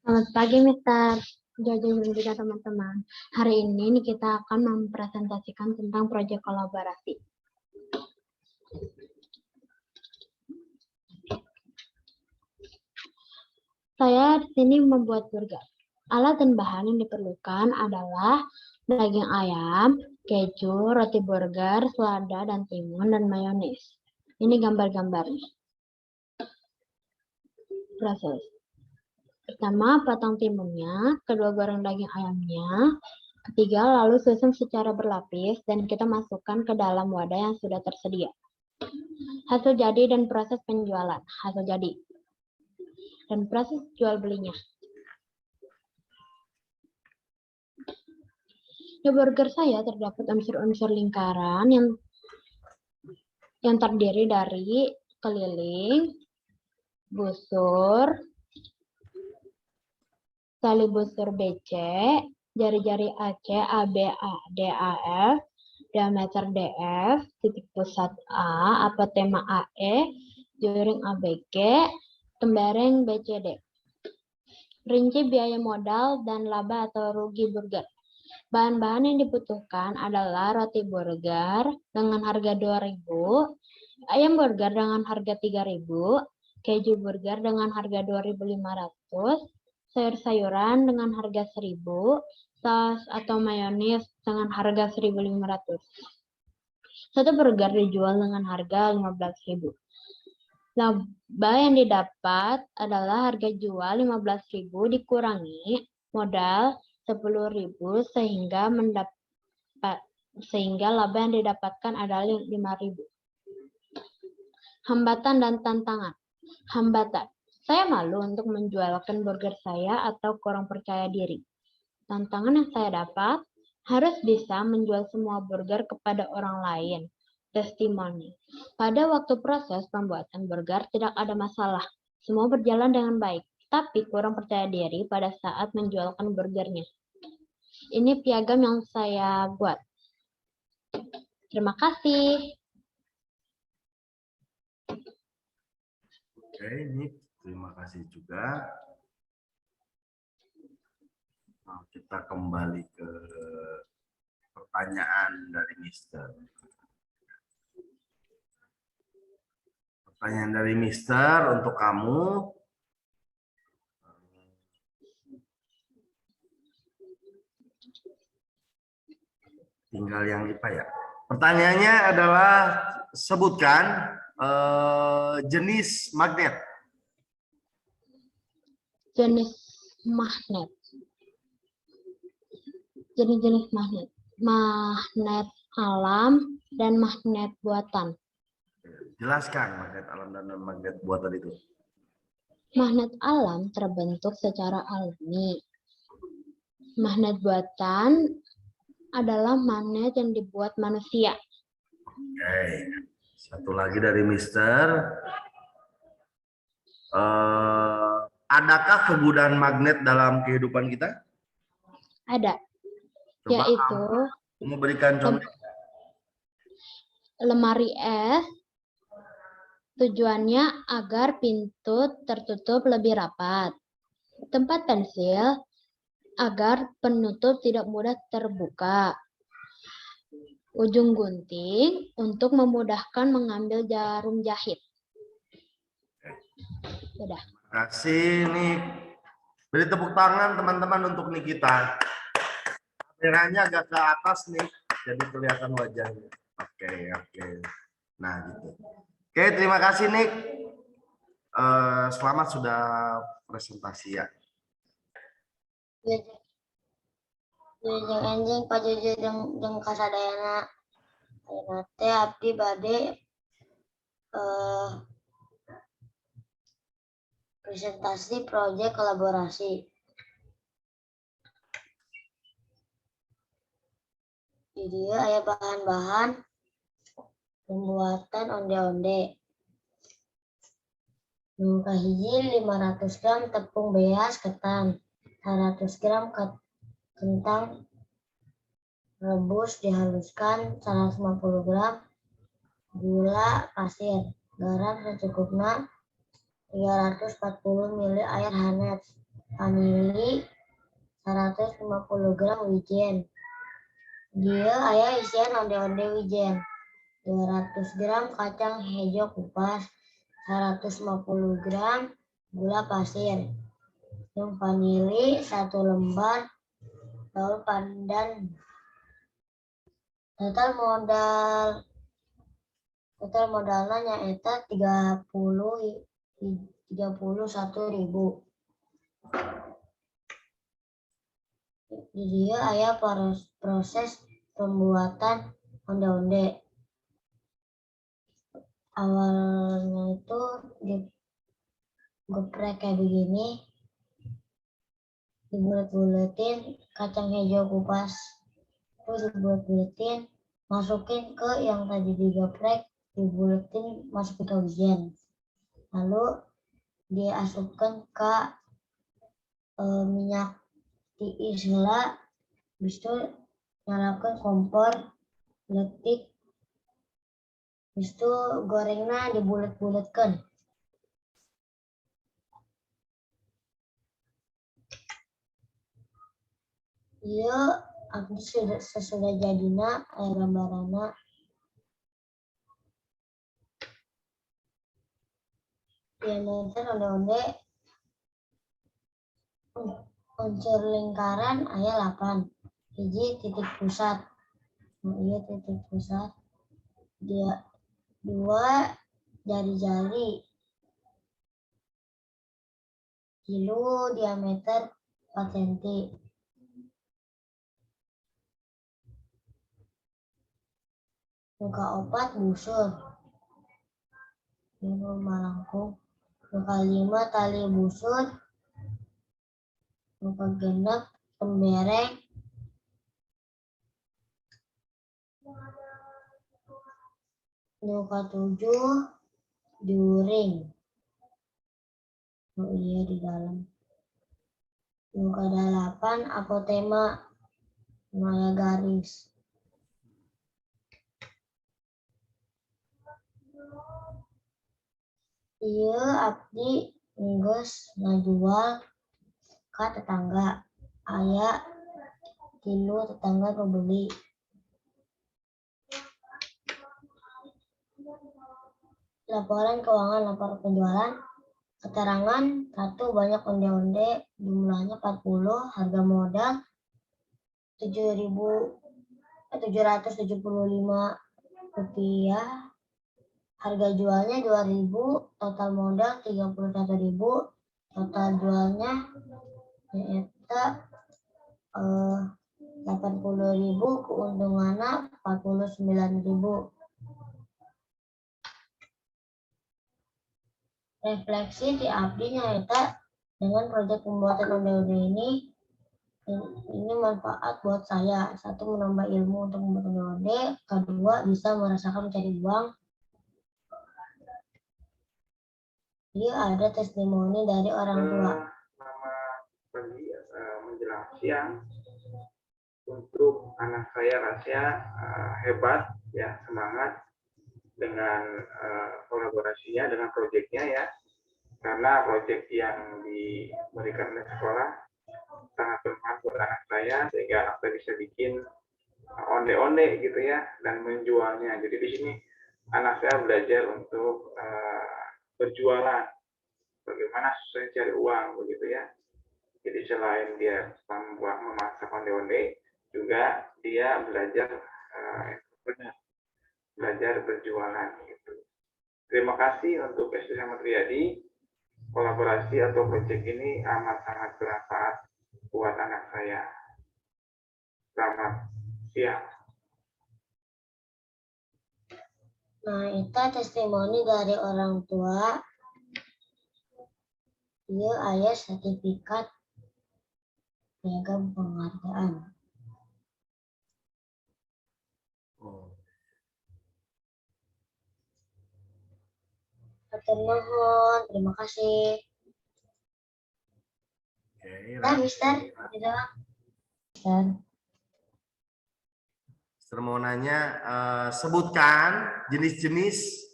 Selamat pagi, Mister. Jojo dan juga teman-teman. Hari ini kita akan mempresentasikan tentang proyek kolaborasi. Saya di sini membuat burger. Alat dan bahan yang diperlukan adalah daging ayam, keju, roti burger, selada, dan timun, dan mayonis. Ini gambar-gambarnya. Proses. Pertama, potong timunnya, kedua goreng daging ayamnya, ketiga lalu susun secara berlapis dan kita masukkan ke dalam wadah yang sudah tersedia. Hasil jadi dan proses penjualan. Hasil jadi dan proses jual belinya. Di burger saya terdapat unsur-unsur lingkaran yang terdiri dari keliling, busur, tali busur BC, jari-jari AC, AB, AD, AF, diameter DF, titik pusat A, apotema AE, juring ABG, tembereng BCD. Rinci biaya modal dan laba atau rugi burger. Bahan-bahan yang dibutuhkan adalah roti burger dengan harga 2.000, ayam burger dengan harga 3.000, keju burger dengan harga 2.500, sayur-sayuran dengan harga 1.000, saus atau mayonis dengan harga 1.500. Satu burger dijual dengan harga 15.000. Laba yang didapat adalah harga jual 15.000 dikurangi modal 10.000 sehingga laba yang didapatkan adalah 5.000. Hambatan dan tantangan. Hambatan. Saya malu untuk menjualkan burger saya atau kurang percaya diri. Tantangan yang saya dapat, harus bisa menjual semua burger kepada orang lain. Testimoni. Pada waktu proses pembuatan burger tidak ada masalah. Semua berjalan dengan baik, tapi kurang percaya diri pada saat menjualkan burgernya. Ini piagam yang saya buat. Terima kasih. Oke, ini terima kasih juga. Nah, kita kembali ke pertanyaan dari Mister. Pertanyaan dari Mister untuk kamu. Tinggal yang IPA ya. Pertanyaannya adalah sebutkan jenis magnet. Jenis magnet. Jenis-jenis magnet. Magnet alam dan magnet buatan. Jelaskan magnet alam dan magnet buatan itu. Magnet alam terbentuk secara alami. Magnet buatan adalah magnet yang dibuat manusia. Oke. Satu lagi dari Mister. Adakah kegunaan magnet dalam kehidupan kita? Ada. Coba Yaitu memberikan contoh. Lemari es. Tujuannya agar pintu tertutup lebih rapat. Tempat pensil agar penutup tidak mudah terbuka. Ujung gunting untuk memudahkan mengambil jarum jahit. Sudah. Terima kasih Nik. Beri tepuk tangan teman-teman untuk Nikita. Kameranya agak ke atas nih, jadi kelihatan wajahnya. Oke. Nah gitu. Oke, terima kasih Nik. Selamat sudah presentasi ya. Anjing Pak Jojo jeung kasadayana ayeuna teh abdi bade presentasi proyek kolaborasi. Di dia aya bahan-bahan pembuatan onde-onde. Nu kahiji 500 gram tepung beas ketan, 100 gram kentang rebus dihaluskan, 150 gram gula pasir, garam secukupnya, 340 ml air hangat, vanili 150 gram wijen. Dia aya isian onde-onde wijen. 200 gram kacang hijau kupas, 150 gram gula pasir, vanili 1 lembar, daun pandan. Total modalnya nyaeta 31.000. Di dia aya proses pembuatan onde-onde. Awalnya itu digeprek kayak begini, dibulet-buletin kacang hijau kupas, terus dibulet-buletin, masukin ke yang tadi digeprek, dibuletin, masukin ke wijen, lalu diasupkan ke minyak tiis heula, habis itu nyalakan kompor, letik, habis itu gorengnya dibulet-buletkan. Iya, aku sesudah jadinya gambarannya. Ya nanti onde-onde unsur lingkaran aya 8. Hiji titik pusat. Nah, iya titik pusat. Dia 2 jari-jari. Kilo diameter 4 cm. Muka 4 busur. Ini malangkung. Muka 5 tali busur. Muka 6 pembereng. Muka 7 during. Oh iya di dalam. Muka 8 apotema. Maya garis. Iya abdi ninggus ngajual ke tetangga. Aya 3 tetangga pembeli. Laporan keuangan, laporan penjualan. Keterangan 1 banyak onde-onde, jumlahnya 40, harga modal 7.775 rupiah, harga jualnya 2.000, total modal 31.000, total jualnya nyata 80.000, keuntungannya 49.000. Refleksi di abdi nyata dengan proyek pembuatan onde-onde ini manfaat buat saya. 1, menambah ilmu untuk membuat onde-onde. 2, bisa merasakan mencari uang. Dia ada testimoni dari orang tua. Selamat pagi menjelang siang. Untuk anak saya Rasya hebat ya, semangat dengan kolaborasinya dengan proyeknya ya, karena proyek yang diberikan oleh sekolah sangat bermanfaat buat anak saya, sehingga anak saya bisa bikin onde-onde gitu ya dan menjualnya. Jadi di sini anak saya belajar untuk berjualan, bagaimana susah cari uang begitu ya. Jadi selain dia memasak onde-onde, juga dia belajar belajar berjualan gitu. Terima kasih untuk SD Ahmad Riyadi. Kolaborasi atau proyek ini amat sangat bermanfaat buat anak saya. Selamat siang. Nah, itu testimoni dari orang tua. Dia aya sertifikat piagam penghargaan. Hatur nuhun, terima kasih. Nah, Mister, tidak. Mister mau nanya, sebutkan jenis-jenis,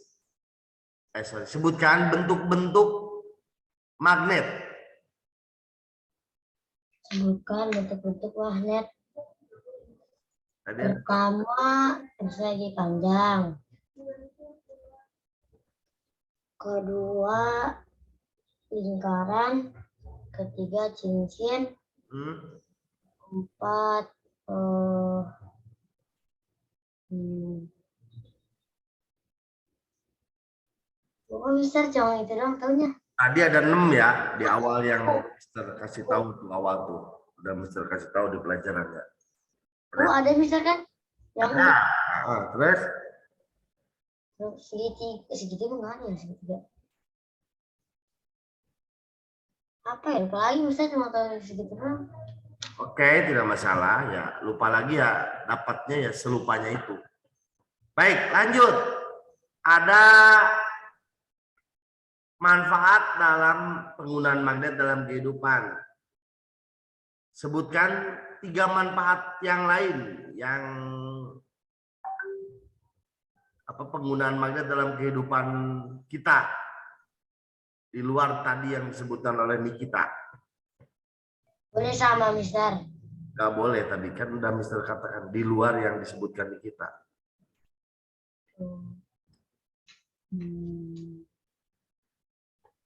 sebutkan bentuk-bentuk magnet. Bukan bentuk-bentuk magnet. Tadi ada Pertama, persegi panjang. Kedua, lingkaran. Ketiga, cincin. Empat, pokoknya besar cuma itu dong taunya. tadi ada 6 ya di awal yang Mister kasih tahu tuh awal tuh. Udah Mister kasih tahu di pelajaran ya. Oh, ada misalkan yang Ada. Terus segitiga nggak ada ya segitiga. Apa ya? Apalagi misalnya cuma tahu segitiga. oke, tidak masalah ya. Lupa lagi ya, dapatnya ya selupanya itu. Baik, lanjut. Ada manfaat dalam penggunaan magnet dalam kehidupan. Sebutkan 3 manfaat yang lain yang penggunaan magnet dalam kehidupan kita di luar tadi yang disebutkan oleh Nikita. Boleh sama Mister. Gak boleh tadi kan udah Mister katakan di luar yang disebutkan Nikita.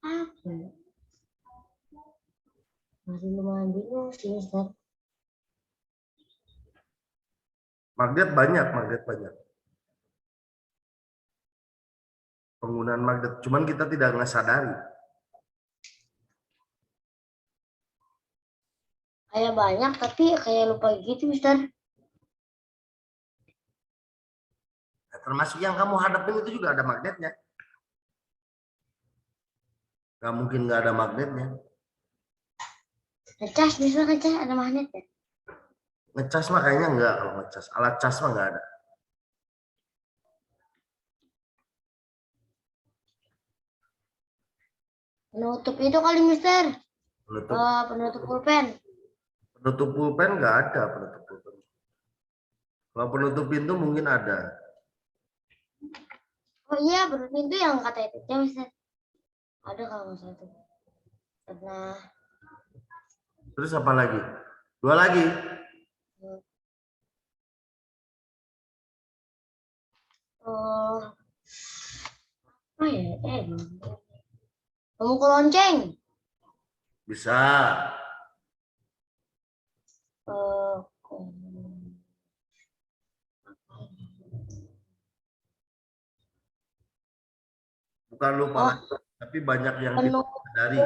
Apa? Masih lumayan bingung sih Mister. Magnet banyak. Penggunaan magnet, cuman kita tidak sadari. Kayak banyak tapi kayak lupa gitu Mister. Nah, termasuk yang kamu hadapin itu juga ada magnetnya. Gak mungkin nggak ada magnetnya. Ngecas bisa ngecas ada magnet ya? Ngecas mah kayaknya enggak kalau ngecas. Alat cas mah nggak ada. Penutup itu kali Mister. Penutup, Penutup pulpen. penutup pulpen nggak ada penutup pulpen. Kalau penutup pintu mungkin ada. Oh iya, penutup pintu yang kata itu ya Mister. Ada kalau nggak salah tuh. Pernah. Terus apa lagi? 2 lagi. Oh ya, memukul lonceng. Bisa. Bukan lupa lagi, tapi banyak yang tidak sadari.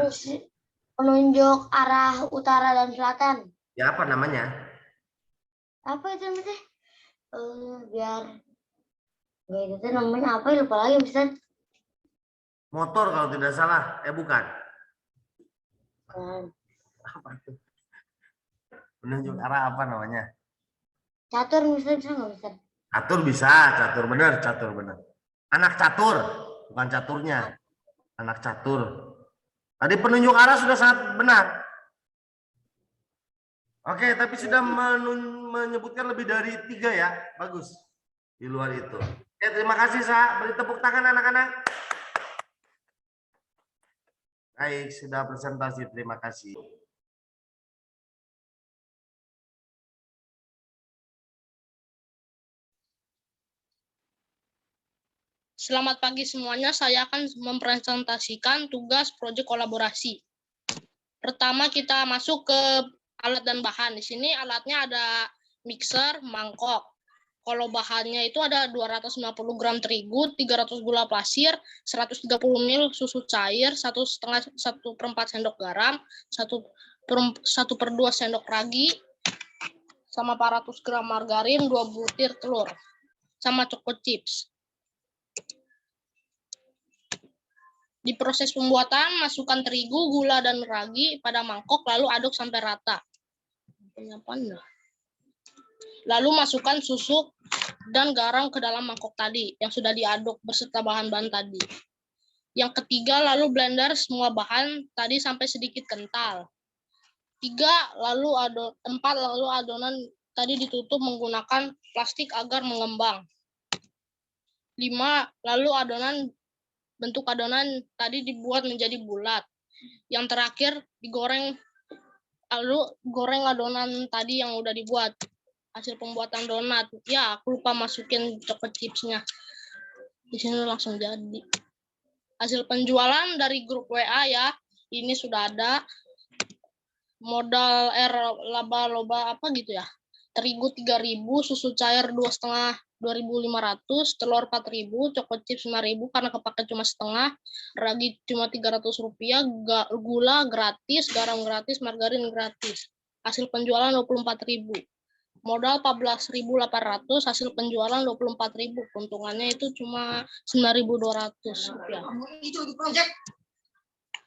Penunjuk arah utara dan selatan. Ya apa namanya? Apa itu Mister? Biar nggak itu tuh namanya apa ya, lupa lagi Mister. Motor kalau tidak salah. Bukan. Bukan. Apa itu? Penunjuk arah apa namanya? Catur Mister, bisa nggak Mister? Catur bisa, catur benar, catur benar. Anak catur, bukan caturnya. Anak catur. Tadi penunjuk arah sudah sangat benar. Oke, tapi sudah menyebutkan lebih dari 3 ya. Bagus. Di luar itu. Oke, terima kasih, Sa. Beri tepuk tangan anak-anak. Baik, sudah presentasi. Terima kasih. Selamat pagi semuanya, saya akan mempresentasikan tugas proyek kolaborasi. Pertama kita masuk ke alat dan bahan. Di sini alatnya ada mixer, mangkok. Kalau bahannya itu ada 250 gram terigu, 300 gula pasir, 130 ml susu cair, 1,5-1/4 sendok garam, 1/2 sendok ragi, sama 400 gram margarin, 2 butir telur, sama choco chips. Di proses pembuatan, masukkan terigu, gula, dan ragi pada mangkok, lalu aduk sampai rata. Lalu masukkan susu dan garam ke dalam mangkok tadi, yang sudah diaduk beserta bahan-bahan tadi. Yang ketiga, lalu blender semua bahan tadi sampai sedikit kental. 4, lalu adonan tadi ditutup menggunakan plastik agar mengembang. 5, lalu bentuk adonan tadi dibuat menjadi bulat. Yang terakhir digoreng Lalu goreng adonan tadi yang udah dibuat. Hasil pembuatan donat. Ya, aku lupa masukin chocolate chipsnya. Di sini langsung jadi. Hasil penjualan dari grup WA ya. Ini sudah ada. Modal laba-loba apa gitu ya. Terigu 3.000, susu cair 2,5 2.500, telur 4.000, chocolate chips 5.000 karena kepake cuma setengah, ragi cuma 300 rupiah, gula gratis, garam gratis, margarin gratis. Hasil penjualan 24.000. Modal 14.800, hasil penjualan 24.000. Keuntungannya itu cuma 9.200 rupiah.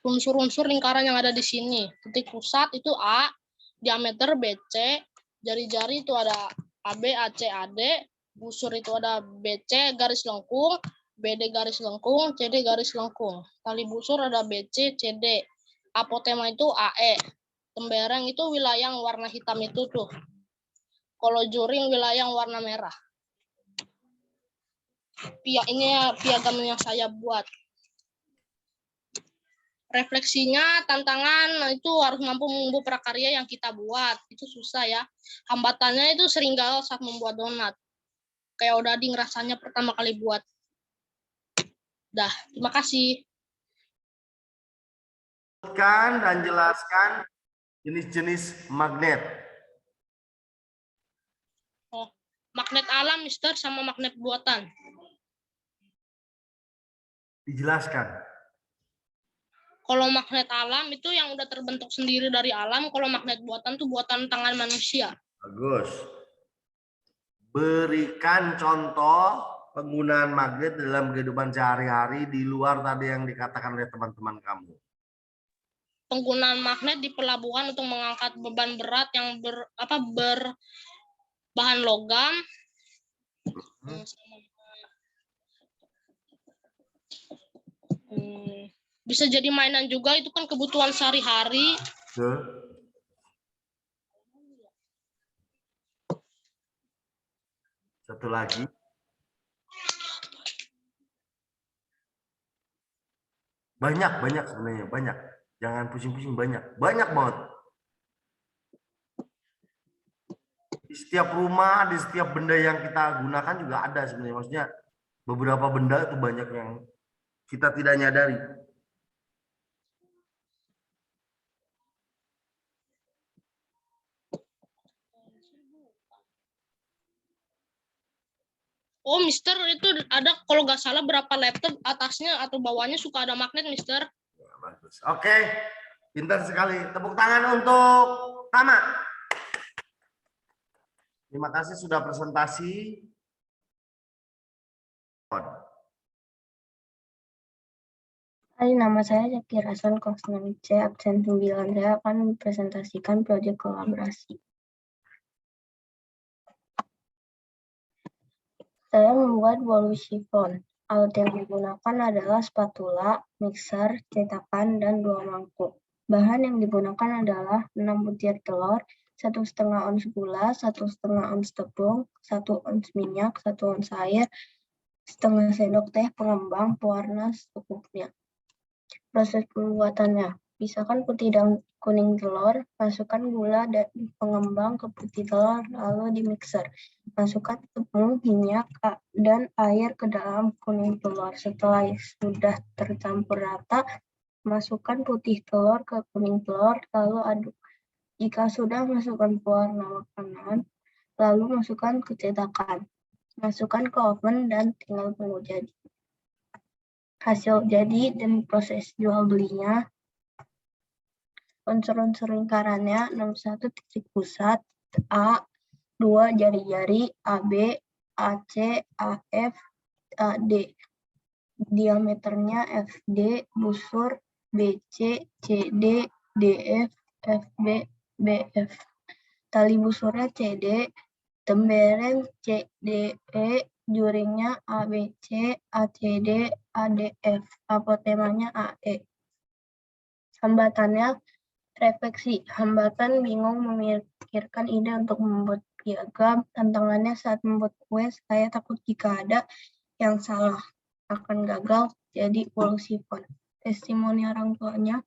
Unsur-unsur lingkaran yang ada di sini. Titik pusat itu A, diameter BC, jari-jari itu ada AB, AC, AD, busur itu ada BC garis lengkung, BD garis lengkung, CD garis lengkung. Tali busur ada BC, CD. Apotema itu AE. Tembereng itu wilayah yang warna hitam itu tuh. Kalau juring wilayah yang warna merah. Ini piagam yang saya buat. Refleksinya, tantangan itu harus mampu mengubah prakarya yang kita buat. Itu susah ya. Hambatannya itu sering gagal saat membuat donat. Kayak udah rasanya pertama kali buat. Dah, terima kasih. Dan jelaskan jenis-jenis magnet. Oh, magnet alam, Mister, sama magnet buatan. Dijelaskan. Kalau magnet alam itu yang udah terbentuk sendiri dari alam, kalau magnet buatan tuh buatan tangan manusia. Bagus. Berikan contoh penggunaan magnet dalam kehidupan sehari-hari di luar tadi yang dikatakan oleh teman-teman kamu. Penggunaan magnet di pelabuhan untuk mengangkat beban berat yang berbahan logam. Bisa jadi mainan juga, itu kan kebutuhan sehari-hari. Satu lagi. Banyak sebenarnya, banyak. Jangan pusing-pusing, banyak banget. Di setiap rumah, di setiap benda yang kita gunakan juga ada sebenarnya. Maksudnya beberapa benda itu banyak yang kita tidak nyadari. Oh, Mister, itu ada kalau nggak salah berapa laptop atasnya atau bawahnya suka ada magnet, Mister. Ya, bagus. Oke, pintar sekali. Tepuk tangan untuk Tama. Terima kasih sudah presentasi. Hai, nama saya Zaki Rason, kelas 6C, absen 9. Saya akan mempresentasikan proyek kolaborasi. Saya membuat bolu chiffon. Alat yang digunakan adalah spatula, mixer, cetakan, dan 2 mangkuk. Bahan yang digunakan adalah 6 butir telur, 1,5 ons gula, 1,5 ons tepung, 1 ons minyak, 1 ons air, setengah sendok teh pengembang pewarna secukupnya. Proses pembuatannya. Pisahkan putih dan kuning telur, masukkan gula dan pengembang ke putih telur, lalu dimixer. Masukkan tepung, minyak, dan air ke dalam kuning telur. Setelah sudah tercampur rata, masukkan putih telur ke kuning telur, lalu aduk. Jika sudah, masukkan pewarna makanan, lalu masukkan ke cetakan. Masukkan ke oven dan tinggal tunggu jadi. Hasil jadi dan proses jual belinya. Unsur-unsur lingkarannya 61 titik pusat, A, 2 jari-jari, AB, AC, AF, AD. Diameternya FD, busur BC, CD, DF, FB, BF. Tali busurnya CD, tembereng CDE, juringnya ABC, ACD, ADF, apotemanya AE. Hambatannya refleksi. Hambatan bingung memikirkan ide untuk membuat piagam. Tantangannya saat membuat kue, saya takut jika ada yang salah akan gagal jadi bolu chiffon. Testimoni orang tuanya.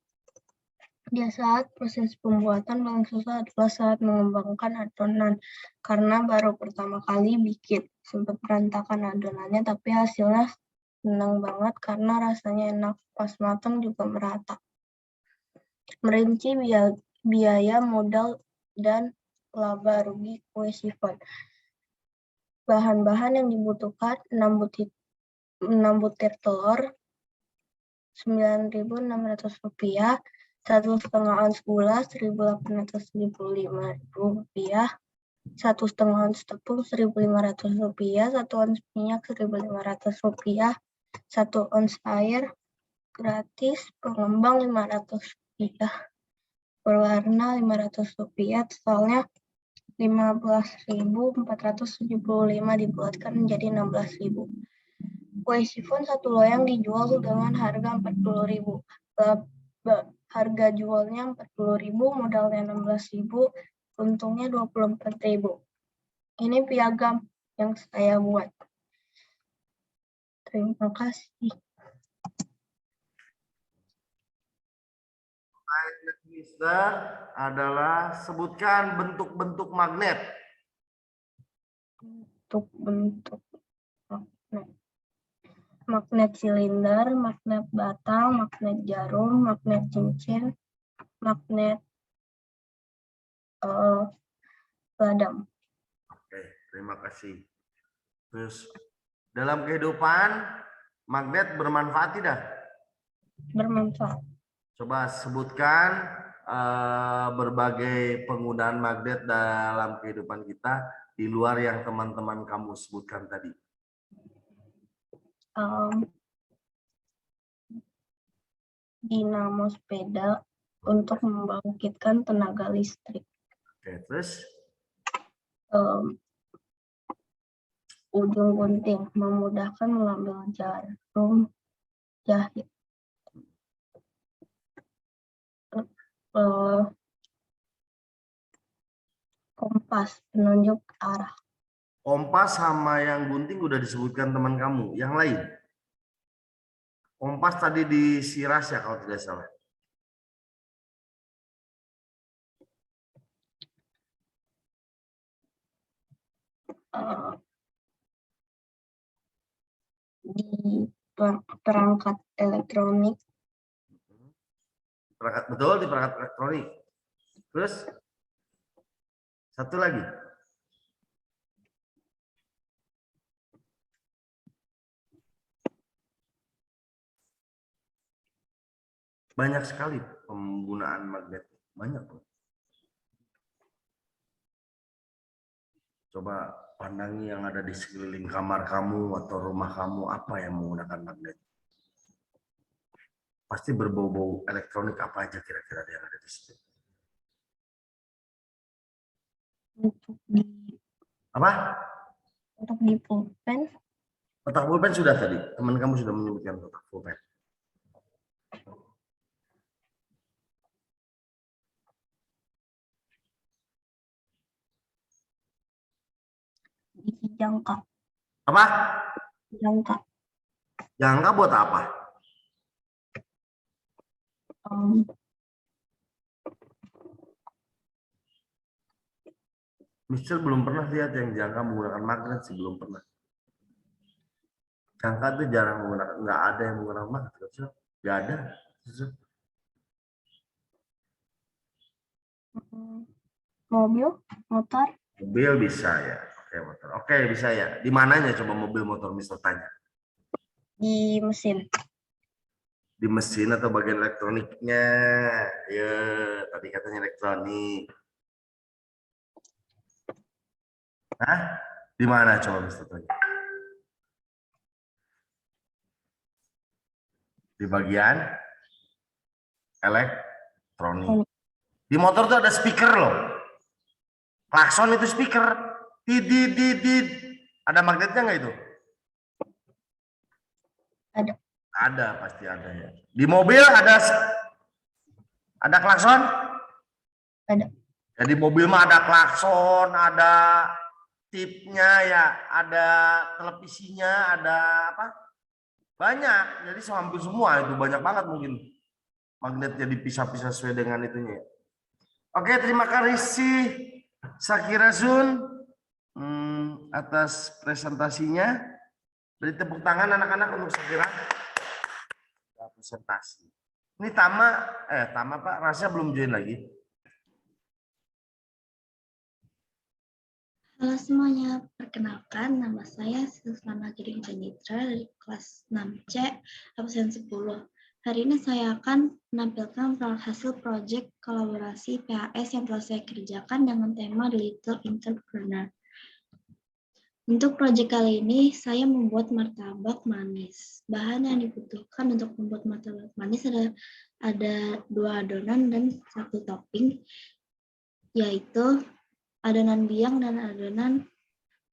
Di saat proses pembuatan paling susah adalah saat mengembangkan adonan, karena baru pertama kali bikin. Sempat berantakan adonannya, tapi hasilnya senang banget karena rasanya enak, pas matang juga merata. Merinci biaya modal dan laba rugi kue chiffon. Bahan-bahan yang dibutuhkan 6 butir telur, Rp9.600, 1,5 ons gula Rp1.875, 1,5 ons tepung Rp1.500, 1 ons minyak Rp1.500, 1 ons air gratis, pengembang Rp500, berwarna Rp500, totalnya Rp15.475 dibulatkan menjadi Rp16.000. Kue chiffon satu loyang dijual dengan harga Rp40.000. Harga jualnya Rp40.000, modalnya Rp16.000, untungnya Rp24.000. Ini piagam yang saya buat. Terima kasih. Mister adalah sebutkan bentuk-bentuk magnet. Bentuk magnet. Magnet silinder, magnet batang, magnet jarum, magnet cincin, magnet ladam. Oke, terima kasih. Terus dalam kehidupan magnet bermanfaat tidak? Bermanfaat. Coba sebutkan berbagai penggunaan magnet dalam kehidupan kita di luar yang teman-teman kamu sebutkan tadi. Dinamo sepeda untuk membangkitkan tenaga listrik. Oke, terus? Ujung gunting memudahkan mengambil jarum jahit. Kompas penunjuk arah. Kompas sama yang gunting udah disebutkan teman kamu. Yang lain? Kompas tadi di Siras ya kalau tidak salah. Di perangkat elektronik. Betul, di perangkat elektronik. Terus? Satu lagi. Banyak sekali penggunaan magnet. Banyak. Coba pandangi yang ada di sekeliling kamar kamu atau rumah kamu, apa yang menggunakan magnet. Pasti berbau-bau elektronik, apa aja kira-kira yang ada di situ. Apa? Untuk di pulpen. Kotak pulpen sudah tadi. Teman kamu sudah menyebutkan kotak pulpen. Di jangka. Apa? Jangka. Jangka buat apa? Mister belum pernah lihat yang jangka menggunakan magnet sih, belum pernah. Jangka itu jarang menggunakan, nggak ada yang menggunakan magnet, nggak ada. Mobil, motor. Mobil bisa ya, oke motor, oke bisa ya. Di mananya coba mobil motor Mister tanya? Di mesin. Di mesin atau bagian elektroniknya? Ya, tadi katanya elektronik. Hah? Di mana coba Mister tanya? Di bagian elektronik. Di motor tuh ada speaker loh. Klakson itu speaker. Did. Ada magnetnya nggak itu? Ada. Ada, pasti ada ya. Di mobil ada klakson? Ada. Jadi mobil mah ada klakson, ada tipnya ya, ada televisinya, ada apa? Banyak. Jadi hampir semua itu banyak banget mungkin. Magnetnya dipisah-pisah sesuai dengan itunya. Oke, terima kasih Sakira Sun atas presentasinya. Beri tepuk tangan anak-anak untuk Sakira. Presentasi. Ini Tama Pak, Rasya belum join lagi. Halo semuanya, perkenalkan nama saya Susana Giring Panitra dari kelas 6C, absen 10. Hari ini saya akan menampilkan hasil proyek kolaborasi PHS yang telah saya kerjakan dengan tema The Little Entrepreneur. Untuk proyek kali ini, saya membuat martabak manis. Bahan yang dibutuhkan untuk membuat martabak manis ada 2 adonan dan 1 topping, yaitu adonan biang dan adonan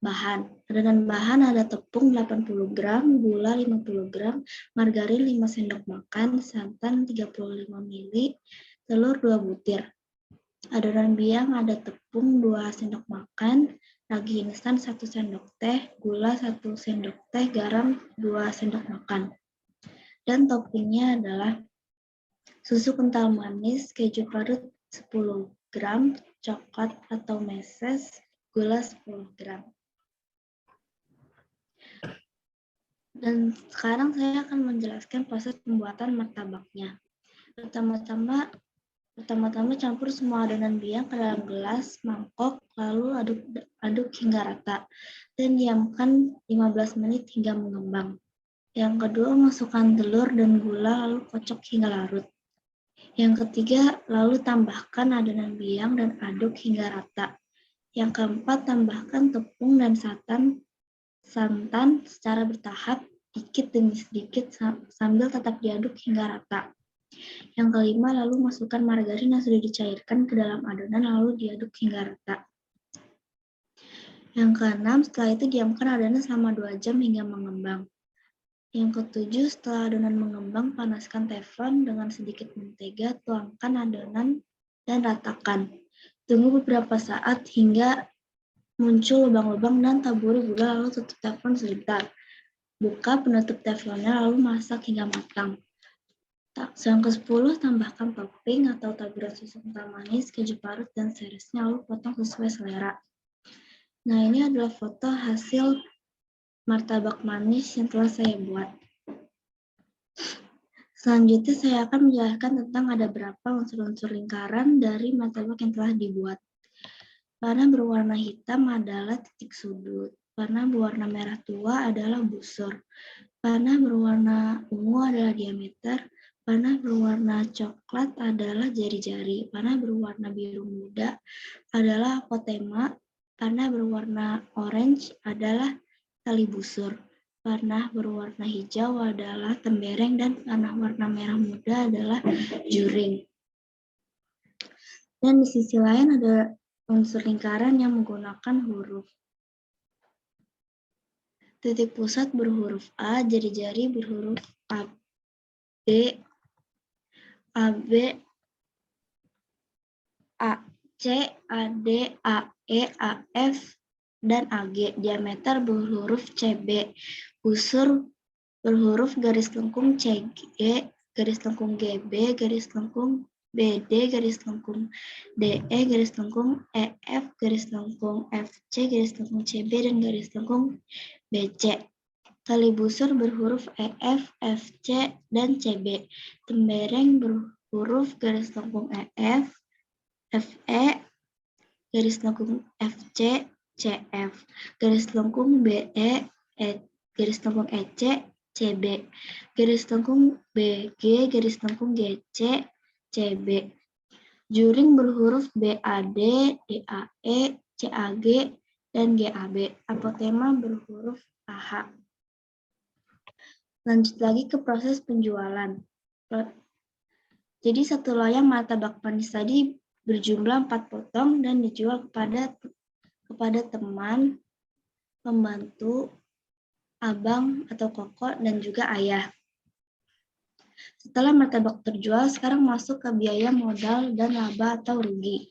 bahan. Adonan bahan ada tepung 80 gram, gula 50 gram, margarin 5 sendok makan, santan 35 ml, telur 2 butir. Adonan biang ada tepung 2 sendok makan, ragi instan 1 sendok teh, gula 1 sendok teh, garam 2 sendok makan. Dan toppingnya adalah susu kental manis, keju parut 10 gram, coklat atau meses, gula 10 gram. Dan sekarang saya akan menjelaskan proses pembuatan martabaknya. Pertama-tama campur semua adonan biang ke dalam gelas, mangkok, lalu aduk hingga rata, dan diamkan 15 menit hingga mengembang. Yang kedua, masukkan telur dan gula, lalu kocok hingga larut. Yang ketiga, lalu tambahkan adonan biang dan aduk hingga rata. Yang keempat, tambahkan tepung dan santan secara bertahap, sedikit demi sedikit sambil tetap diaduk hingga rata. Yang kelima, lalu masukkan margarin yang sudah dicairkan ke dalam adonan lalu diaduk hingga rata. Yang keenam, setelah itu diamkan adonan selama 2 jam hingga mengembang. Yang ketujuh, setelah adonan mengembang, panaskan teflon dengan sedikit mentega, tuangkan adonan dan ratakan. Tunggu beberapa saat hingga muncul lubang-lubang dan taburi gula lalu tutup teflon sebentar. Buka penutup teflonnya lalu masak hingga matang. Yang ke-10, tambahkan topping atau taburan susu kental manis, keju parut, dan seresnya lalu potong sesuai selera. Nah, ini adalah foto hasil martabak manis yang telah saya buat. Selanjutnya saya akan menjelaskan tentang ada berapa unsur-unsur lingkaran dari martabak yang telah dibuat. Warna berwarna hitam adalah titik sudut. Warna berwarna merah tua adalah busur. Warna berwarna ungu adalah diameter. Warna berwarna coklat adalah jari-jari. Warna berwarna biru muda adalah apotema. Warna berwarna orange adalah tali busur. Warna berwarna hijau adalah tembereng dan warna merah muda adalah juring. Dan di sisi lain ada unsur lingkaran yang menggunakan huruf. Titik pusat berhuruf A, jari-jari berhuruf A, B, A, C, A, D, A, E, A, F, dan AG. Diameter berhuruf CB. Busur berhuruf garis lengkung CG, garis lengkung GB, garis lengkung BD, garis lengkung DE, garis lengkung EF, garis lengkung FC, garis lengkung CB, dan garis lengkung BC. Tali busur berhuruf EF, FC, dan CB. Tembereng berhuruf garis lengkung EF, FE, garis lengkung FC, CF, garis lengkung BE, garis lengkung EC, CB, garis lengkung BG, garis lengkung GC, CB. Juring berhuruf BAD, DAE, CAG, dan GAB. Apotema berhuruf AH. Lanjut lagi ke proses penjualan. Jadi satu loyang martabak manis tadi berjumlah 4 potong dan dijual kepada teman, pembantu, abang atau koko, dan juga ayah. Setelah martabak terjual, sekarang masuk ke biaya modal dan laba atau rugi.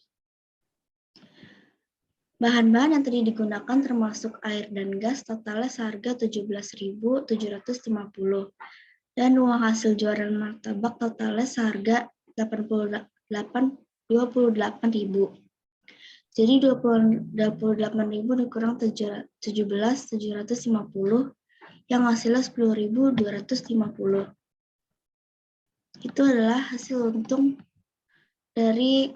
Bahan-bahan yang tadi digunakan termasuk air dan gas, totalnya seharga 17.750. dan uang hasil jualan martabak totalnya seharga 28.000. Jadi 28.000 dikurang 17.750 yang hasilnya 10.250. Itu adalah hasil untung dari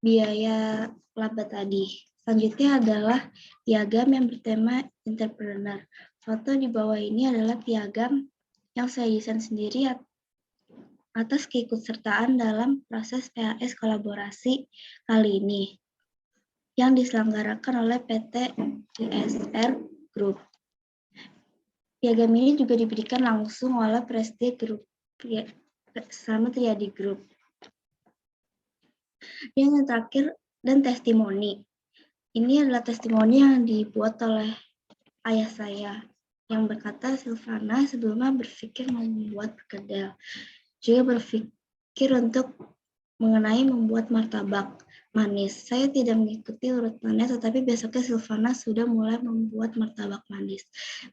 biaya laba tadi. Selanjutnya adalah piagam yang bertema entrepreneur. Foto di bawah ini adalah piagam yang saya desain sendiri atas keikutsertaan dalam proses PAS kolaborasi kali ini yang diselenggarakan oleh PT ISR Group. Piagam ini juga diberikan langsung oleh Prestige Group sama Triadi Group. Yang terakhir, dan testimoni. Ini adalah testimoni yang dibuat oleh ayah saya yang berkata, Silvana sebelumnya berpikir membuat perkedel, juga berpikir untuk mengenai membuat martabak manis. Saya tidak mengikuti urutannya, tetapi besoknya Silvana sudah mulai membuat martabak manis.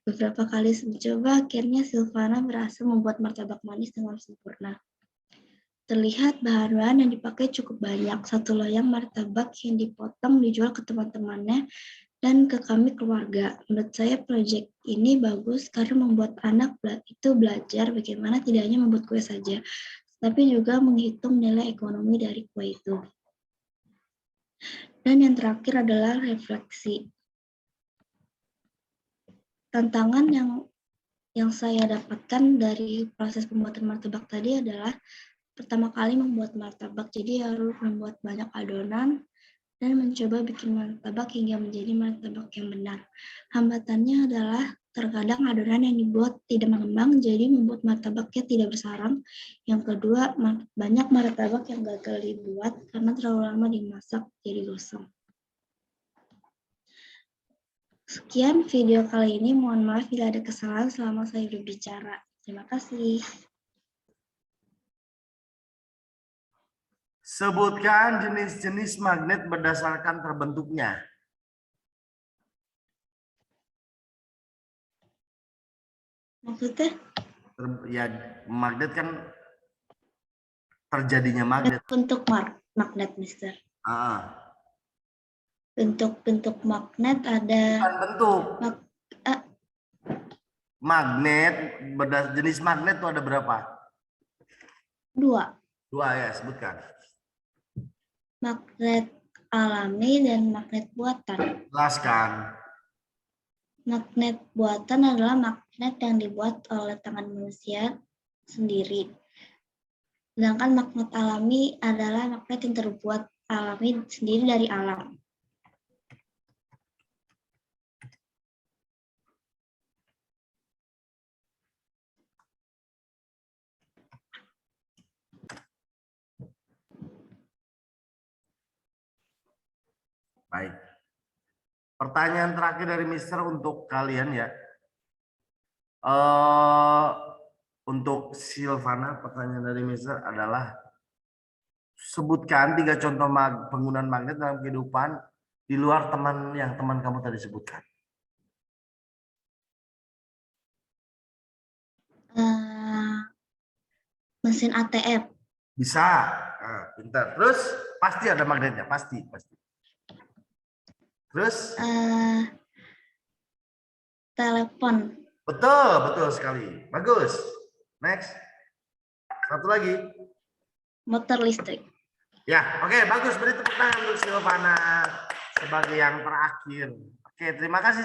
Beberapa kali mencoba, akhirnya Silvana berhasil membuat martabak manis dengan sempurna. Terlihat bahan-bahan yang dipakai cukup banyak. 1 loyang martabak yang dipotong dijual ke teman-temannya dan ke kami keluarga. Menurut saya proyek ini bagus karena membuat anak itu belajar bagaimana tidak hanya membuat kue saja, tapi juga menghitung nilai ekonomi dari kue itu. Dan yang terakhir adalah refleksi. Tantangan yang saya dapatkan dari proses pembuatan martabak tadi adalah pertama kali membuat martabak, jadi harus membuat banyak adonan dan mencoba bikin martabak hingga menjadi martabak yang benar. Hambatannya adalah terkadang adonan yang dibuat tidak mengembang, jadi membuat martabaknya tidak bersarang. Yang kedua, banyak martabak yang gagal dibuat karena terlalu lama dimasak jadi gosong. Sekian video kali ini, mohon maaf bila ada kesalahan selama saya berbicara. Terima kasih. Sebutkan jenis-jenis magnet berdasarkan terbentuknya. Maksudnya? Ya, magnet kan terjadinya magnet. Bentuk magnet, Mister. Bentuk magnet ada. Bukan bentuk. Magnet, jenis magnet itu ada berapa? 2. 2 ya, sebutkan. Magnet alami dan magnet buatan. Jelaskan. Magnet buatan adalah magnet yang dibuat oleh tangan manusia sendiri. Sedangkan magnet alami adalah magnet yang terbuat alami sendiri dari alam. Baik. Pertanyaan terakhir dari Mister untuk kalian ya. Untuk Silvana, pertanyaan dari Mister adalah sebutkan 3 contoh penggunaan magnet dalam kehidupan di luar teman kamu tadi sebutkan. Mesin ATM. Bisa. Nah, pintar. Terus pasti ada magnetnya, pasti. Terus? Telepon. Betul sekali. Bagus. Next. Satu lagi. Motor listrik. Ya, oke, bagus. Beri tepuk tangan untuk Silvana sebagai yang terakhir. Oke, terima kasih